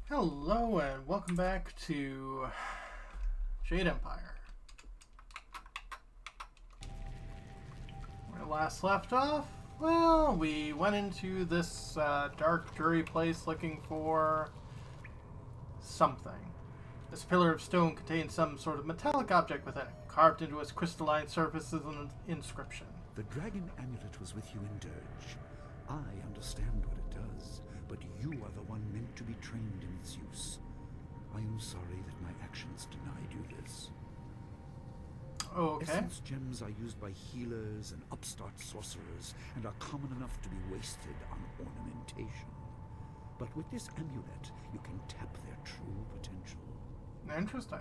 Hello and welcome back to Jade Empire. Where we last left off, well, we went into this dark, dreary place looking for something. This pillar of stone contains some sort of metallic object within it. Carved into its crystalline surface is an inscription. The Dragon Amulet was with you in Dirge. I understand what it does, but you are the one meant to be trained in its use. I am sorry that my actions denied you this. Okay. Essence gems are used by healers and upstart sorcerers and are common enough to be wasted on ornamentation. But with this amulet, you can tap their true potential. Interesting.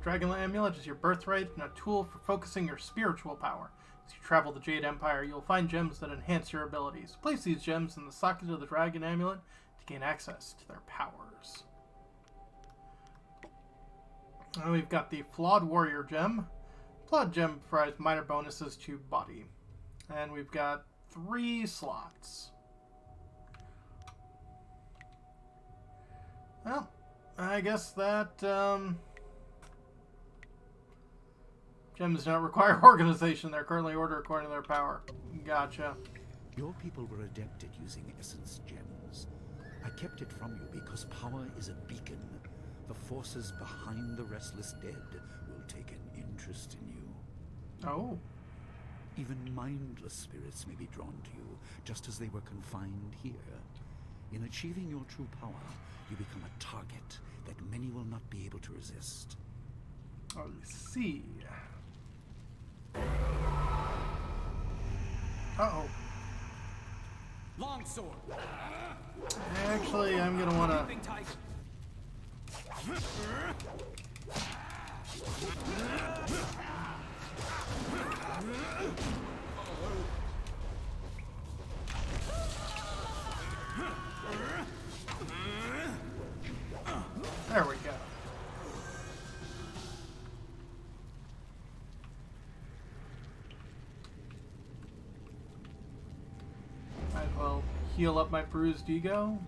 Dragon Amulet is your birthright and a tool for focusing your spiritual power. As you travel the Jade Empire, you'll find gems that enhance your abilities. Place these gems in the socket of the Dragon Amulet to gain access to their powers. And we've got the Flawed Warrior Gem. Flawed Gem provides minor bonuses to body. And we've got 3 slots. Well, I guess that gems do not require organization. They're currently ordered according to their power. Gotcha. Your people were adept at using essence gems. I kept it from you because power is a beacon. The forces behind the restless dead will take an interest in you. Oh. Even mindless spirits may be drawn to you, just as they were confined here. In achieving your true power, you become a target that many will not be able to resist. I see. Uh-oh. Longsword. Actually, I'm gonna wanna... There we go. Might as well heal up my bruised ego.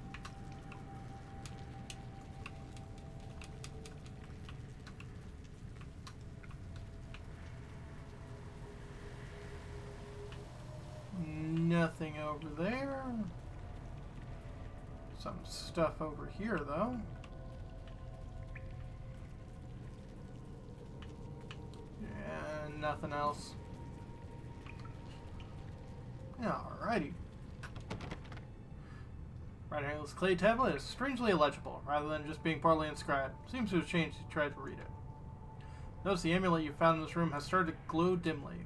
Nothing over there. Some stuff over here, though. And nothing else. Alrighty. Right-handless clay tablet is strangely illegible, rather than just being poorly inscribed. Seems to have changed if you tried to read it. Notice the amulet you found in this room has started to glow dimly.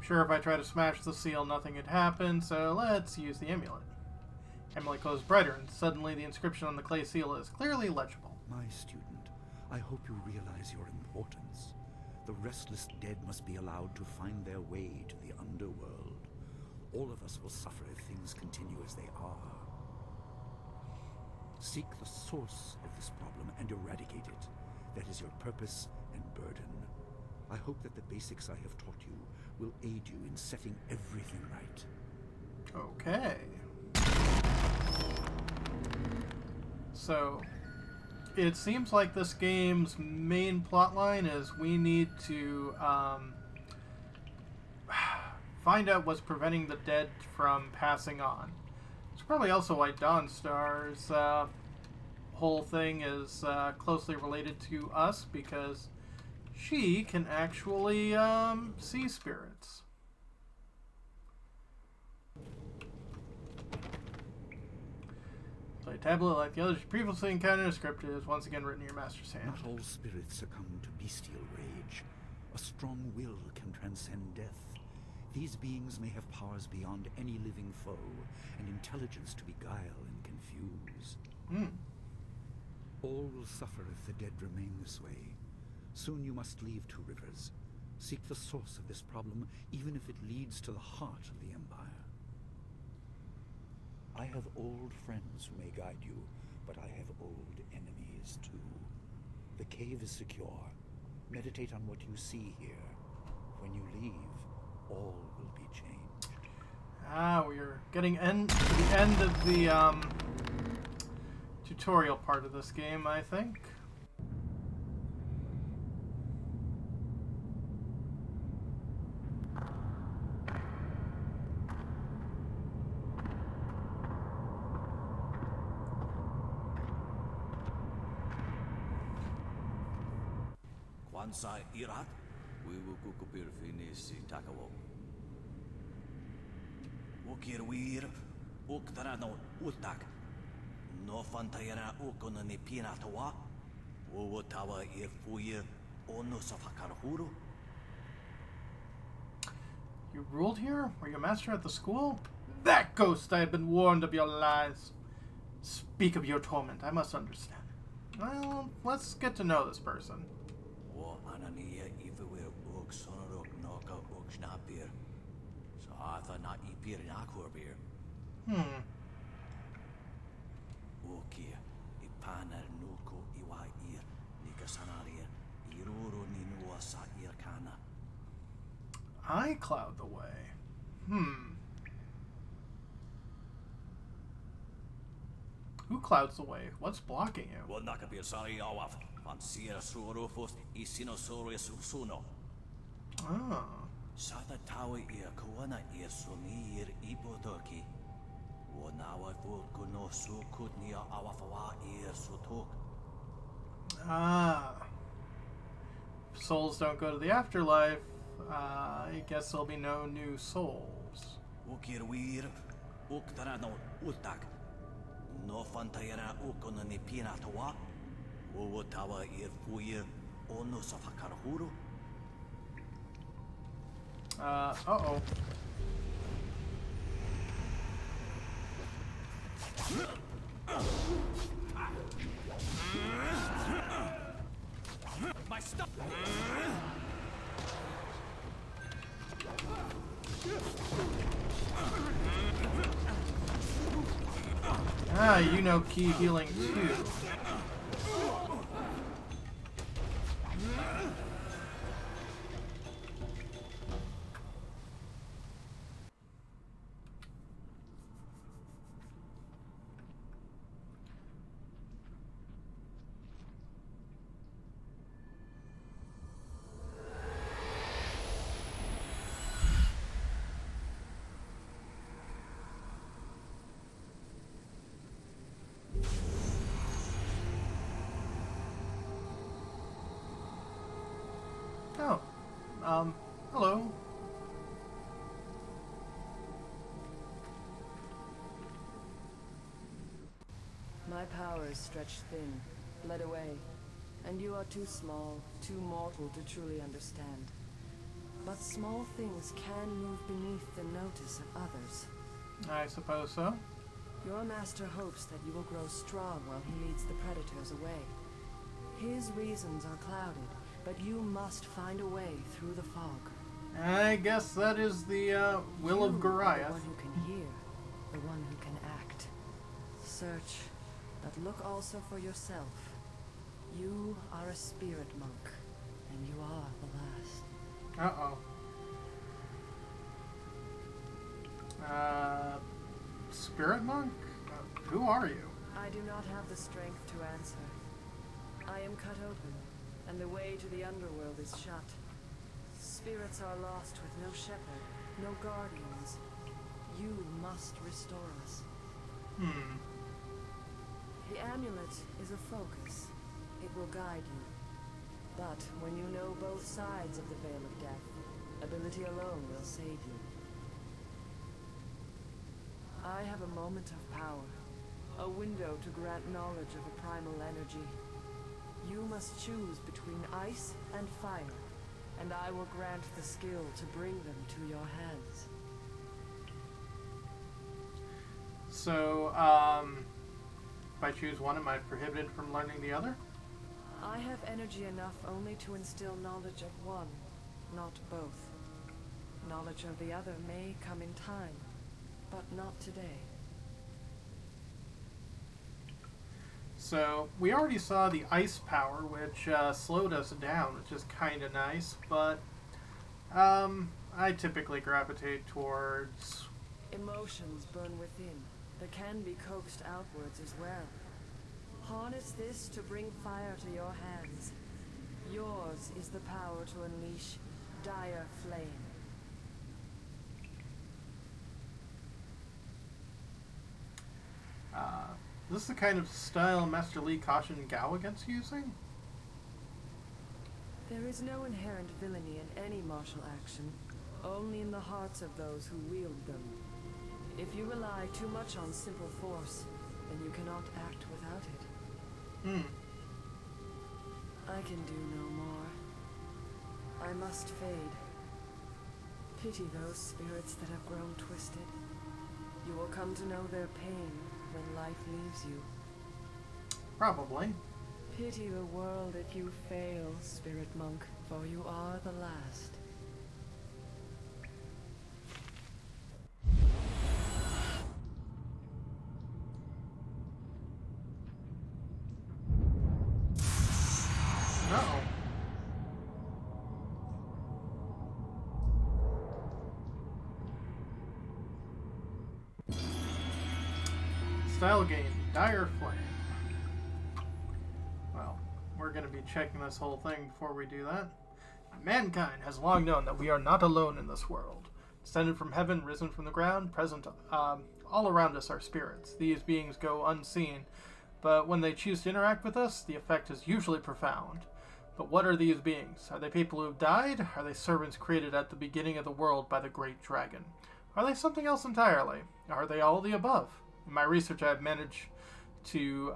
Sure, if I try to smash the seal, nothing had happened, so let's use the amulet. Amulet glows brighter, and suddenly the inscription on the clay seal is clearly legible. My student, I hope you realize your importance. The restless dead must be allowed to find their way to the underworld. All of us will suffer if things continue as they are. Seek the source of this problem and eradicate it. That is your purpose and burden. I hope that the basics I have taught you will aid you in setting everything right. Okay. So, it seems like this game's main plotline is we need to find out what's preventing the dead from passing on. It's probably also why Dawnstar's whole thing is closely related to us, because she can actually see spirits. So a tablet like the others you previously encountered in a script is once again written in your master's hand. Not all spirits succumb to bestial rage. A strong will can transcend death. These beings may have powers beyond any living foe, and intelligence to beguile and confuse. All will suffer if the dead remain this way. Soon you must leave Two Rivers. Seek the source of this problem, even if it leads to the heart of the Empire. I have old friends who may guide you, but I have old enemies too. The cave is secure. Meditate on what you see here. When you leave, all will be changed. Ah, we're getting to the end of the tutorial part of this game, I think. Kwanzaa irat, we will kukupir finisi takawo. Ukir wir, uktarano utak. No fantayara ukonani pinatawa. Uwatawa ir fuye onusafakarhuru. You ruled here? Were you a master at the school? That ghost! I have been warned of your lies. Speak of your torment. I must understand. Well, let's get to know this person. Wo anania ifuwe uk sonorok noka uk snapir. Saatha na ipir nakurbir. Ukia ipanar nuko iwa ir nikasanaria iruru ninua sa irkana. I cloud the way. Who clouds the way? What's blocking you? Wo nakapir sari awaf. Fansira surufus isinosaurus suno. Ah. Sada tawa ir kuana ir sumir ibodoki. Wo nawa kuno sukutnia awafawa ir sutuk. Ah. If souls don't go to the afterlife, I guess there'll be no new souls. Ukirwir uktarano utak. No fantayara ukonani pinatawa. Uwatawa ir fuye onusafakarhuru. Uh-oh. My stuff. Ah, you know key healing too. Oh, hello. My power is stretched thin, bled away, and you are too small, too mortal to truly understand. But small things can move beneath the notice of others. I suppose so. Your master hopes that you will grow strong while he leads the predators away. His reasons are clouded, but you must find a way through the fog. I guess that is the will of Goliath. The one who can hear, the one who can act. Search, but look also for yourself. You are a spirit monk, and you are the last. Uh-oh. Spirit monk? Who are you? I do not have the strength to answer. I am cut open, and the way to the underworld is shut. Spirits are lost with no shepherd, no guardians. You must restore us. The amulet is a focus. It will guide you. But when you know both sides of the Veil of Death, ability alone will save you. I have a moment of power, a window to grant knowledge of a primal energy. You must choose between ice and fire, and I will grant the skill to bring them to your hands. So, if I choose one, am I prohibited from learning the other? I have energy enough only to instill knowledge of one, not both. Knowledge of the other may come in time, but not today. So we already saw the ice power, which slowed us down, which is kind of nice, but I typically gravitate towards... Emotions burn within, that can be coaxed outwards as well. Harness this to bring fire to your hands. Yours is the power to unleash dire flame. Is this the kind of style Master Li cautioned Gao against using? There is no inherent villainy in any martial action, only in the hearts of those who wield them. If you rely too much on simple force, then you cannot act without it. I can do no more. I must fade. Pity those spirits that have grown twisted. You will come to know their pain when life leaves you. Probably. Pity the world if you fail, spirit monk, for you are the last. Uh-oh. Style gain, Dire Flame. Well, we're going to be checking this whole thing before we do that. Mankind has long known that we are not alone in this world. Descended from heaven, risen from the ground, present all around us are spirits. These beings go unseen, but when they choose to interact with us, the effect is usually profound. But what are these beings? Are they people who have died? Are they servants created at the beginning of the world by the great dragon? Are they something else entirely? Are they all the above? In my research, I have managed to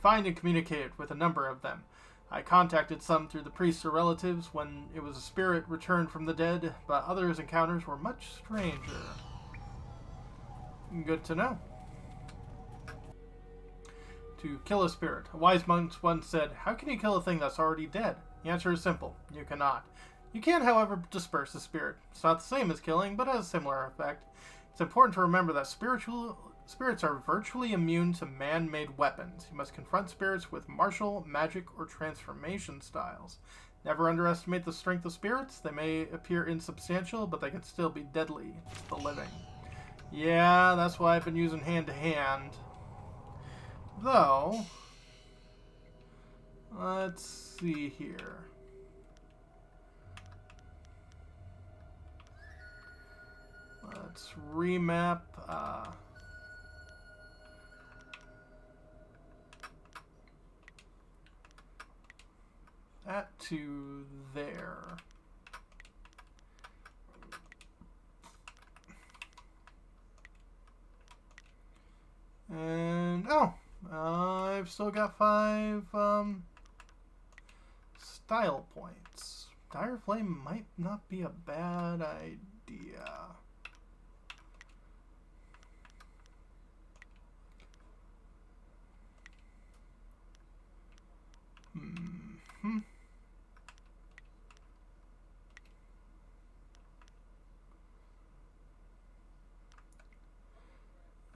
find and communicate with a number of them. I contacted some through the priests or relatives when it was a spirit returned from the dead, but others' encounters were much stranger. Good to know. To kill a spirit. A wise monk once said, "How can you kill a thing that's already dead?" The answer is simple. You cannot. You can, however, disperse a spirit. It's not the same as killing, but has a similar effect. It's important to remember that spirits are virtually immune to man-made weapons. You must confront spirits with martial, magic, or transformation styles. Never underestimate the strength of spirits. They may appear insubstantial, but they can still be deadly to the living. Yeah, that's why I've been using hand-to-hand. Though, let's see here. Let's remap that to there. And I've still got 5 style points. Dire Flame might not be a bad idea.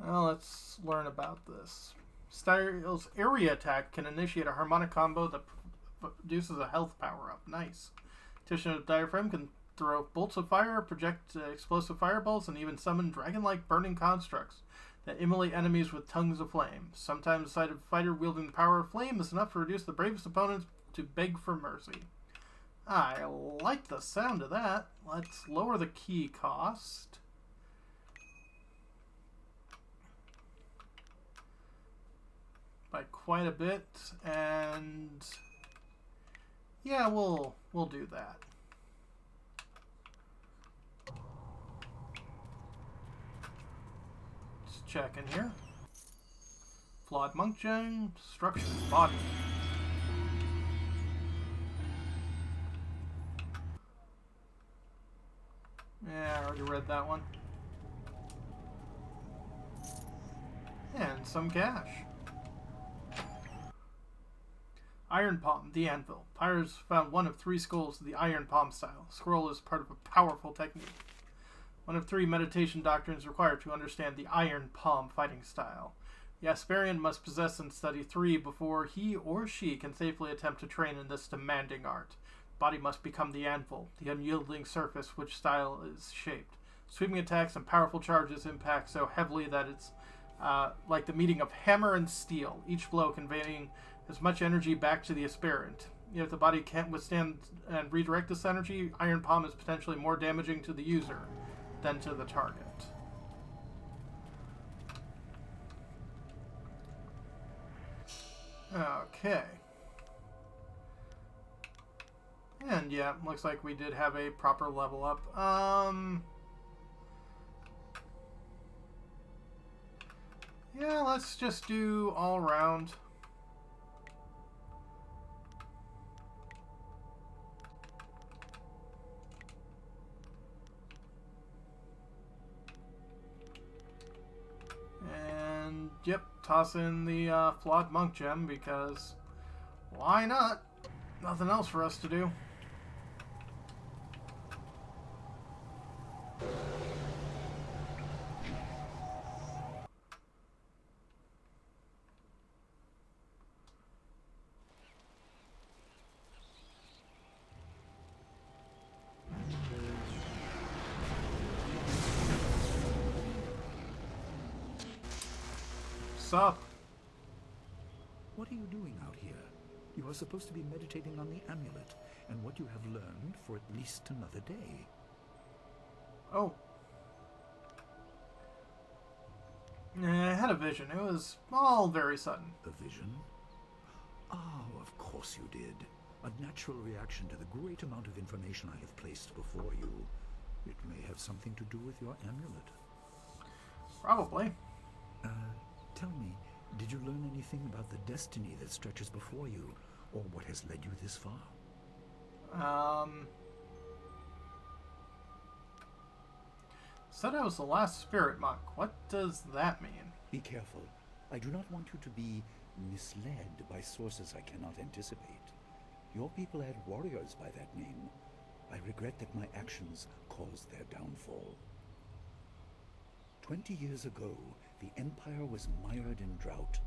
Well, let's learn about this. Style's area attack can initiate a harmonic combo that produces a health power-up. Nice. Titian's Diaphragm can throw bolts of fire, project explosive fireballs, and even summon dragon-like burning constructs that immolate enemies with tongues of flame. Sometimes the sight of a fighter wielding the power of flame is enough to reduce the bravest opponents to beg for mercy. I like the sound of that. Let's lower the key cost. By quite a bit, and yeah, we'll do that. Just check in here. Flawed monk gem, structure, body. Yeah, I already read that one. And some cash. Iron Palm, the Anvil. Pirates found one of 3 skulls of the Iron Palm style. Scroll is part of a powerful technique. One of 3 meditation doctrines required to understand the Iron Palm fighting style. The Asperian must possess and study 3 before he or she can safely attempt to train in this demanding art. The body must become the anvil, the unyielding surface which style is shaped. Sweeping attacks and powerful charges impact so heavily that it's like the meeting of hammer and steel, each blow conveying as much energy back to the aspirant. If the body can't withstand and redirect this energy, Iron Palm is potentially more damaging to the user than to the target. Okay. And yeah, looks like we did have a proper level up. Yeah, let's just do all round. And yep, toss in the flawed monk gem because why not? Nothing else for us to do. Sup? What are you doing out here? You are supposed to be meditating on the amulet and what you have learned for at least another day. Oh. I had a vision. It was all very sudden. A vision? Oh, of course you did. A natural reaction to the great amount of information I have placed before you. It may have something to do with your amulet. Probably. Tell me, did you learn anything about the destiny that stretches before you, or what has led you this far? Said I was the last spirit monk. What does that mean? Be careful. I do not want you to be misled by sources I cannot anticipate. Your people had warriors by that name. I regret that my actions caused their downfall. 20 years ago, the Empire was mired in drought.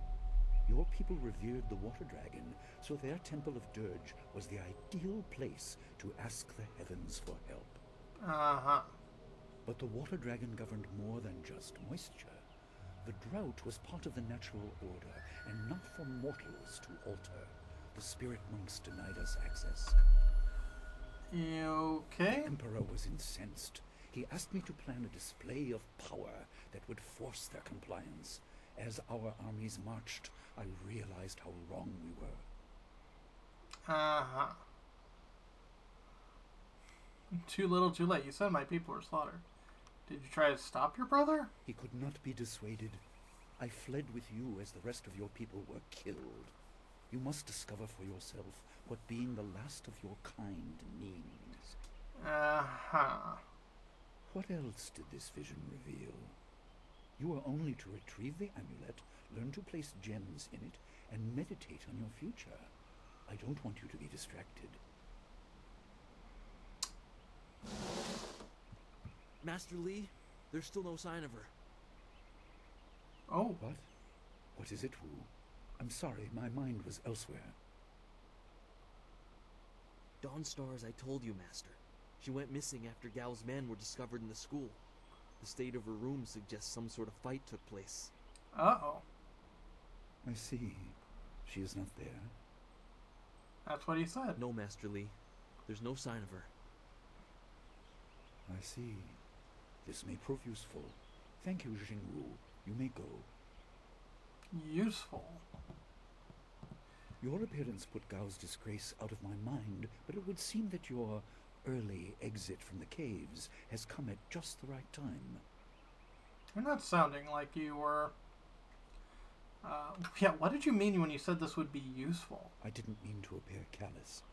Your people revered the Water Dragon, so their Temple of Dirge was the ideal place to ask the heavens for help. Uh-huh. But the Water Dragon governed more than just moisture. The drought was part of the natural order, and not for mortals to alter. The spirit monks denied us access. Okay. The Emperor was incensed. He asked me to plan a display of power that would force their compliance. As our armies marched, I realized how wrong we were. Uh-huh. Too little, too late. You said my people were slaughtered. Did you try to stop your brother? He could not be dissuaded. I fled with you as the rest of your people were killed. You must discover for yourself what being the last of your kind means. Uh-huh. What else did this vision reveal? You are only to retrieve the amulet, learn to place gems in it, and meditate on your future. I don't want you to be distracted. Master Lee, there's still no sign of her. Oh. What? What is it, Wu? I'm sorry, my mind was elsewhere. Dawnstar, as I told you, Master. She went missing after Gao's men were discovered in the school. The state of her room suggests some sort of fight took place. Uh-oh. I see. She is not there. That's what he said. No, Master Lee. There's no sign of her. I see. This may prove useful. Thank you, Jingwu. You may go. Useful. Your appearance put Gao's disgrace out of my mind, but it would seem that your early exit from the caves has come at just the right time. You're not sounding like you were... yeah, what did you mean when you said this would be useful? I didn't mean to appear callous.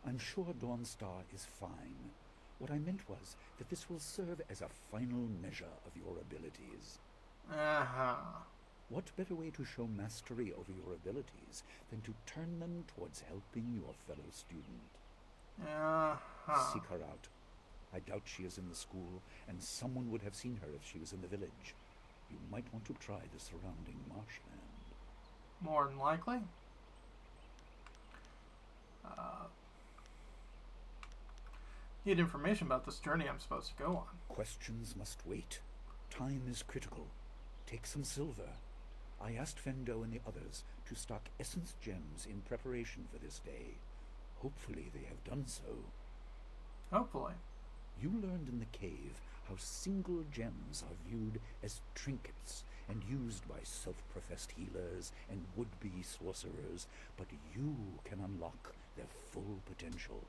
I'm sure Dawnstar is fine. What I meant was that this will serve as a final measure of your abilities. Uh-huh. What better way to show mastery over your abilities than to turn them towards helping your fellow student? Uh-huh. Seek her out. I doubt she is in the school, and someone would have seen her if she was in the village. You might want to try the surrounding marshland. More than likely. Need information about this journey I'm supposed to go on. Questions must wait. Time is critical. Take some silver. I asked Fendo and the others to stock essence gems in preparation for this day. Hopefully they have done so. Hopefully. You learned in the cave how single gems are viewed as trinkets and used by self-professed healers and would-be sorcerers, but you can unlock their full potential.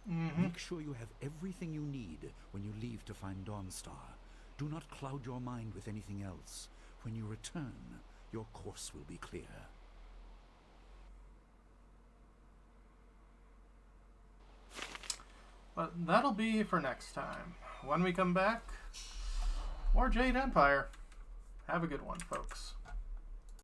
Make sure you have everything you need when you leave to find Dawnstar. Do not cloud your mind with anything else. When you return, your course will be clear. But that'll be for next time. When we come back, more Jade Empire. Have a good one, folks.